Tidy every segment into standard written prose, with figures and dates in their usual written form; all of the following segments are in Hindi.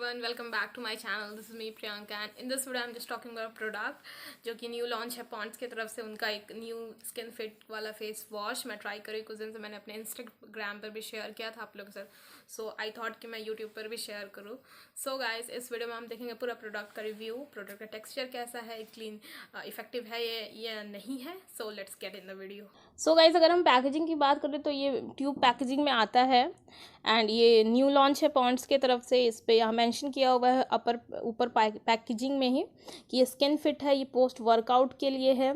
everyone, welcome back to my channel. This is me Priyanka and in this video I'm just talking about a product जो कि न्यू लॉन्च है पॉन्ड्स की तरफ से। उनका एक न्यू स्किन फिट वाला फेस वॉश मैं ट्राई करी कुछ दिन से। मैंने अपने इंस्टाग्राम पर भी शेयर किया था आप लोगों के साथ, सो आई थॉट कि मैं यूट्यूब पर भी शेयर करूँ। सो गाइस, इस वीडियो में हम देखेंगे पूरा प्रोडक्ट का रिव्यू, प्रोडक्ट का टेक्सचर कैसा है, क्लीन इफेक्टिव है ये या नहीं है। So let's get in the video. So guys, अगर हम पैकेजिंग की बात करें तो ये ट्यूब पैकेजिंग में आता है एंड ये न्यू लॉन्च है पॉन्ड्स के तरफ से। इस पे यहाँ मेंशन किया हुआ है ऊपर पैकेजिंग में ही कि ये स्किन फिट है, ये पोस्ट वर्कआउट के लिए है।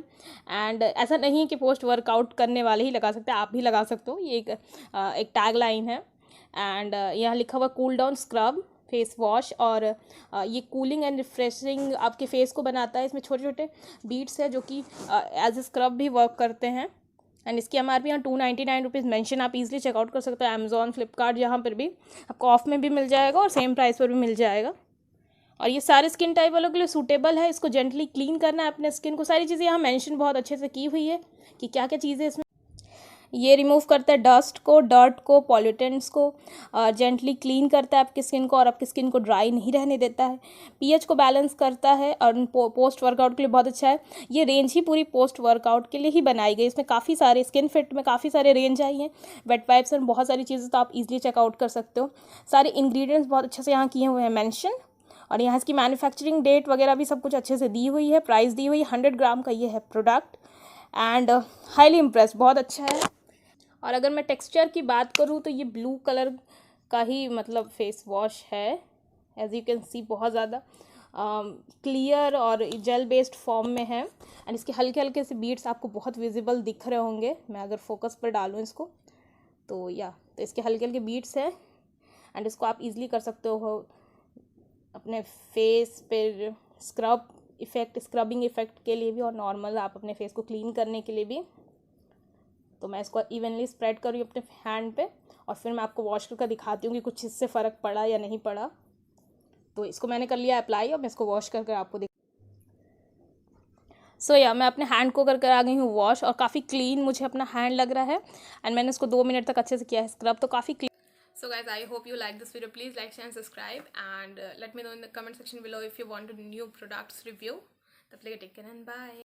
एंड ऐसा नहीं है कि पोस्ट वर्कआउट करने वाले ही लगा सकते हैं, आप भी लगा सकते हो। ये एक टैग लाइन है एंड यहाँ लिखा हुआ cool down scrub face wash और ये कूलिंग एंड रिफ्रेशिंग आपके फेस को बनाता है। इसमें छोटे छोटे बीट्स है जो कि एज ए स्क्रब भी वर्क करते हैं। एंड इसकी एमआरपी यहाँ 299 रुपीज़ मेंशन, आप इजीली चेकआउट कर सकते हो अमेजोन फ्लिपकार्ट, जहाँ पर भी आपको ऑफ में भी मिल जाएगा और सेम प्राइस पर भी मिल जाएगा। और ये सारे स्किन टाइप वालों के लिए सूटेबल है। इसको जेंटली क्लीन करना है अपने स्किन को। सारी चीज़ें यहाँ मेंशन बहुत अच्छे से की हुई है कि क्या क्या चीज़ें इसमें। ये रिमूव करता है डस्ट को, डर्ट को, पॉल्यूटेंट्स को, जेंटली क्लीन करता है आपकी स्किन को और आपकी स्किन को ड्राई नहीं रहने देता है। पीएच को बैलेंस करता है और पोस्ट वर्कआउट के लिए बहुत अच्छा है। ये रेंज ही पूरी पोस्ट वर्कआउट के लिए ही बनाई गई। इसमें काफ़ी सारे स्किन फिट में काफ़ी सारे रेंज आई हैं, वेट वाइप्स और बहुत सारी चीज़ें, तो आप इजीली चेकआउट कर सकते हो। सारे इंग्रेडिएंट्स बहुत अच्छे से यहाँ किए हुए हैं मेंशन और यहाँ इसकी मैन्युफैक्चरिंग डेट वगैरह भी सब कुछ अच्छे से दी हुई है। प्राइस दी हुई है, 100 ग्राम का ये है प्रोडक्ट एंड हाईली इम्प्रेस, बहुत अच्छा है। और अगर मैं टेक्सचर की बात करूँ तो ये ब्लू कलर का ही मतलब फेस वॉश है। एज यू कैन सी बहुत ज़्यादा क्लियर और जेल बेस्ड फॉर्म में है एंड इसके हल्के हल्के से बीट्स आपको बहुत विजिबल दिख रहे होंगे। मैं अगर फोकस पर डालूँ इसको तो तो इसके हल्के हल्के बीट्स हैं एंड इसको आप इजीली कर सकते हो अपने फेस पर स्क्रबिंग इफेक्ट के लिए भी और नॉर्मल आप अपने फेस को क्लीन करने के लिए भी। तो मैं इसको इवनली स्प्रेड करूँ अपने हैंड पे और फिर मैं आपको वॉश करके दिखाती हूँ कि कुछ इससे फ़र्क पड़ा या नहीं पड़ा। तो इसको मैंने कर लिया अप्लाई और मैं इसको वॉश करके आपको मैं अपने हैंड को करके आ गई हूँ वॉश और काफ़ी क्लीन मुझे अपना हैंड लग रहा है एंड मैंने इसको 2 मिनट तक अच्छे से किया है स्क्रब, तो काफ़ी clean. So guys, I hope you like this video. Please like, share and subscribe and let me know in the comment section below if you want a new products review. तब तक take care and bye.